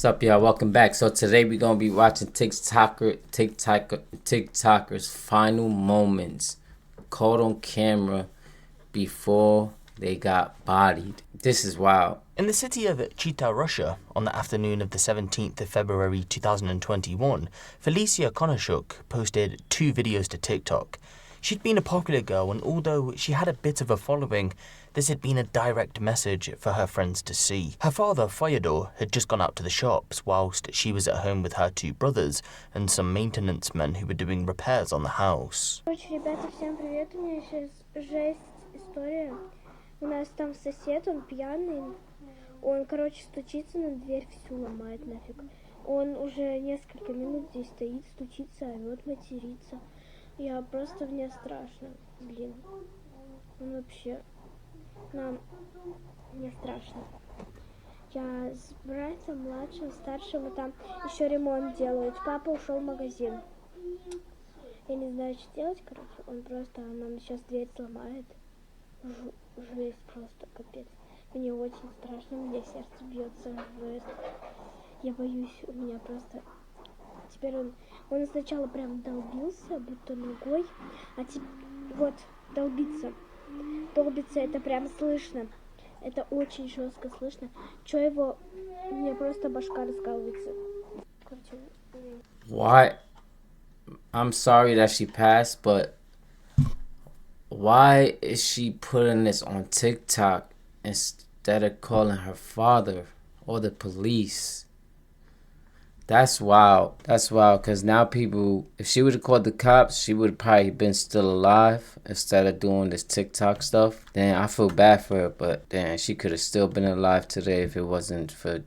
What's up, y'all? Welcome back. So today we're gonna be watching TikTokers' final moments caught on camera before they got bodied. This is wild. In the city of Chita, Russia, on the afternoon of the 17th of February 2021, Felicia Konashuk posted 2 videos to TikTok. She'd been a popular girl, and although she had a bit of a following, this had been a direct message for her friends to see. Her father, Fyodor, had just gone out to the shops whilst she was at home with her 2 brothers and some maintenance men who were doing repairs on the house. Ребята, всем привет, у меня сейчас жесть история. У нас там сосед, он пьяный, он, стучится на дверь, всю ломает нафиг. Он уже несколько минут здесь стоит, стучится, орёт, матерится. Я просто, мне страшно, блин. Он вообще, мне страшно. Я с братом младшим, старшим, и там еще ремонт делают. Папа ушел в магазин. Я не знаю, что делать, он просто нам сейчас дверь сломает. Жесть просто, капец. Мне очень страшно, у меня сердце бьется, жесть. Я боюсь, у меня просто... Теперь он сначала прям долбился, будто ногой, а теперь вот долбится. Долбится, это прям слышно. Это очень жестко слышно. Чё его... Мне просто башка раскалывается. Why? I'm sorry that she passed, but why is she putting this on TikTok instead of calling her father or the police? That's wild. That's wild, because now people, if she would have called the cops, she would have probably been still alive instead of doing this TikTok stuff. Then I feel bad for her, but then she could have still been alive today if it wasn't for...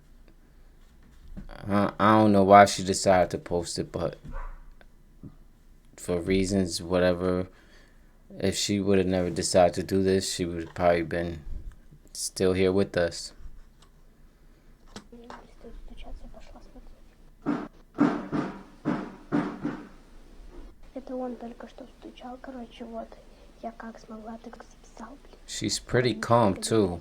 I don't know why she decided to post it, but for reasons, whatever. If she would have never decided to do this, she would have probably been still here with us. Это он только что стучал, вот. Я как смогла, так записал, блин. She's pretty calm too.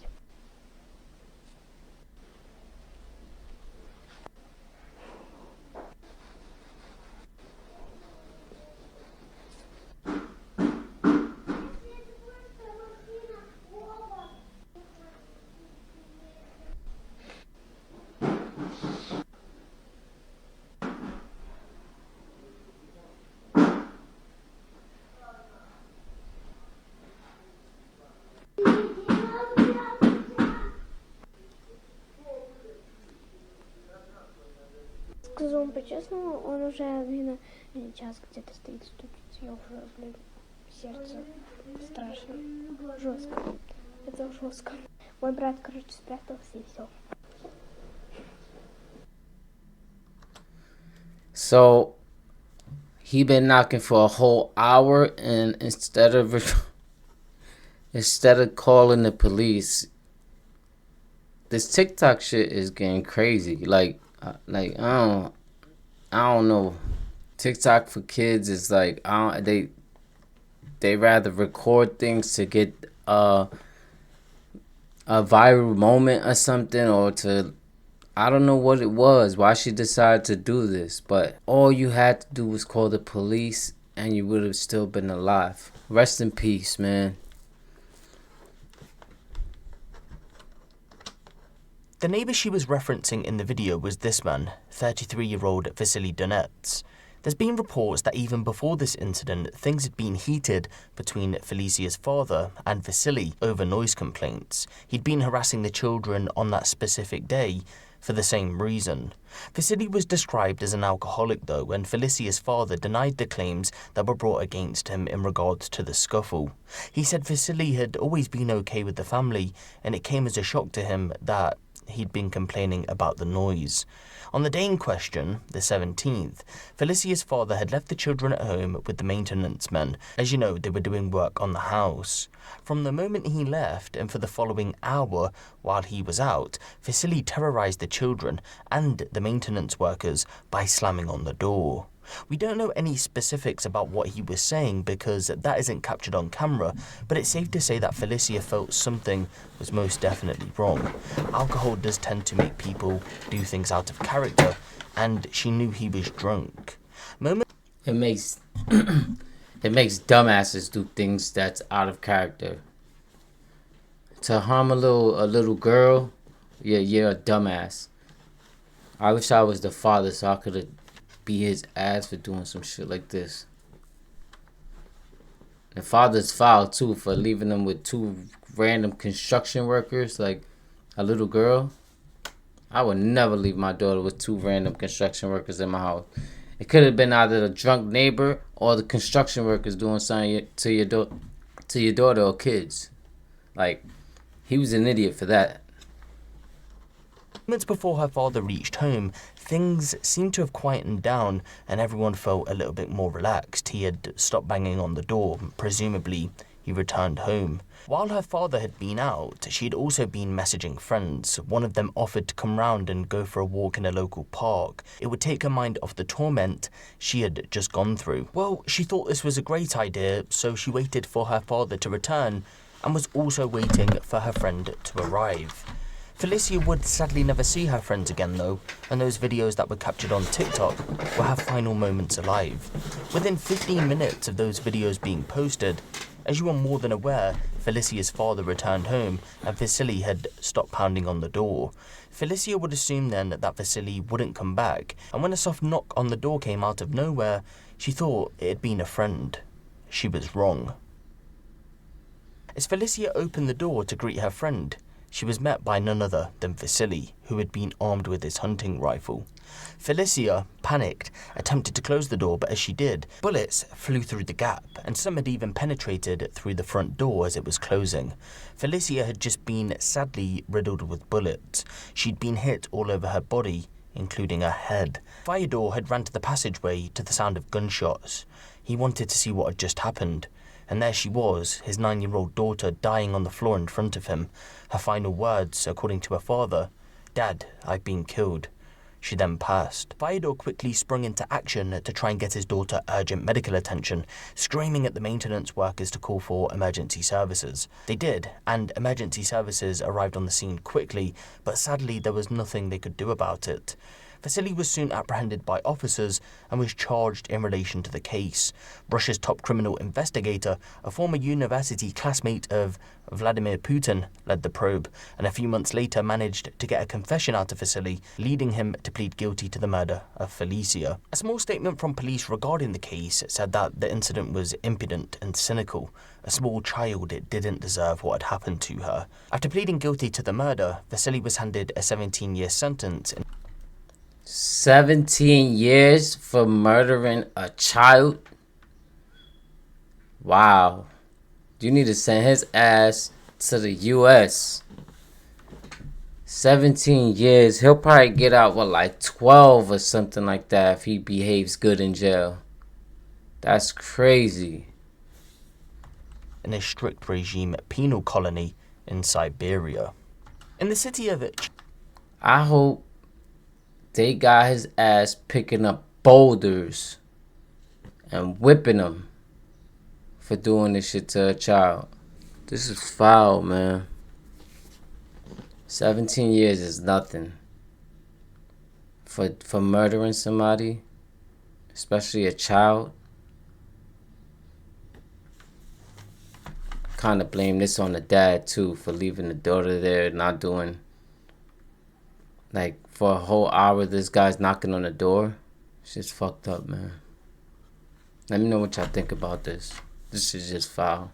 Скажу вам по-честному, он уже, блин, час где-то стоит, стучится. Я уже, блин, сердце страшно, жестко. Это жестко. Мой брат, спрятался и все. So he been knocking for a whole hour, and instead of calling the police, this TikTok shit is getting crazy. Like I don't know. TikTok for kids is like they rather record things to get a viral moment or something, or to, I don't know what it was, why she decided to do this, but all you had to do was call the police and you would have still been alive. Rest in peace, man. The neighbour she was referencing in the video was this man, 33-year-old Vasily Donets. There's been reports that even before this incident, things had been heated between Felicia's father and Vasily over noise complaints. He'd been harassing the children on that specific day for the same reason. Vasily was described as an alcoholic though, and Felicia's father denied the claims that were brought against him in regards to the scuffle. He said Vasily had always been okay with the family, and it came as a shock to him that he'd been complaining about the noise. On the day in question, the 17th, Felicia's father had left the children at home with the maintenance men. As you know, they were doing work on the house. From the moment he left and for the following hour while he was out, Vasily terrorized the children and the maintenance workers by slamming on the door. We don't know any specifics about what he was saying because that isn't captured on camera, but it's safe to say that Felicia felt something was most definitely wrong. Alcohol does tend to make people do things out of character, and she knew he was drunk. It makes it makes dumbasses do things that's out of character. To harm a little girl, you're a dumbass. I wish I was the father so I could be his ass for doing some shit like this. The father's foul too for leaving them with two random construction workers, like a little girl. I would never leave my daughter with two random construction workers in my house. It could have been either the drunk neighbor or the construction workers doing something to your daughter or kids. Like, he was an idiot for that. Moments before her father reached home, things seemed to have quietened down and everyone felt a little bit more relaxed. He had stopped banging on the door. Presumably, he returned home. While her father had been out, she had also been messaging friends. One of them offered to come round and go for a walk in a local park. It would take her mind off the torment she had just gone through. Well, she thought this was a great idea, so she waited for her father to return and was also waiting for her friend to arrive. Felicia would sadly never see her friends again though, and those videos that were captured on TikTok were her final moments alive. Within 15 minutes of those videos being posted, as you are more than aware, Felicia's father returned home and Vasily had stopped pounding on the door. Felicia would assume then that Vasily wouldn't come back, and when a soft knock on the door came out of nowhere, she thought it had been a friend. She was wrong. As Felicia opened the door to greet her friend, she was met by none other than Vasily, who had been armed with his hunting rifle. Felicia, panicked, attempted to close the door, but as she did, bullets flew through the gap, and some had even penetrated through the front door as it was closing. Felicia had just been sadly riddled with bullets. She'd been hit all over her body, including her head. Fyodor had ran to the passageway to the sound of gunshots. He wanted to see what had just happened. And there she was, his 9-year-old daughter dying on the floor in front of him. Her final words, according to her father, "Dad, I've been killed." She then passed. Fyodor quickly sprung into action to try and get his daughter urgent medical attention, screaming at the maintenance workers to call for emergency services. They did, and emergency services arrived on the scene quickly, but sadly there was nothing they could do about it. Vasily was soon apprehended by officers and was charged in relation to the case. Russia's top criminal investigator, a former university classmate of Vladimir Putin, led the probe, and a few months later managed to get a confession out of Vasily, leading him to plead guilty to the murder of Felicia. A small statement from police regarding the case said that the incident was impudent and cynical. A small child didn't deserve what had happened to her. After pleading guilty to the murder, Vasily was handed a 17-year sentence. 17 years for murdering a child? Wow. You need to send his ass to the U.S. 17 years. He'll probably get out with like 12 or something like that if he behaves good in jail. That's crazy. In a strict regime penal colony in Siberia. In the city of I hope they got his ass picking up boulders and whipping him for doing this shit to a child. This is foul, man. 17 years is nothing. For murdering somebody, especially a child. Kind of blame this on the dad too for leaving the daughter there, not doing. Like, for a whole hour, this guy's knocking on the door. Shit's fucked up, man. Let me know what y'all think about this. This is just foul.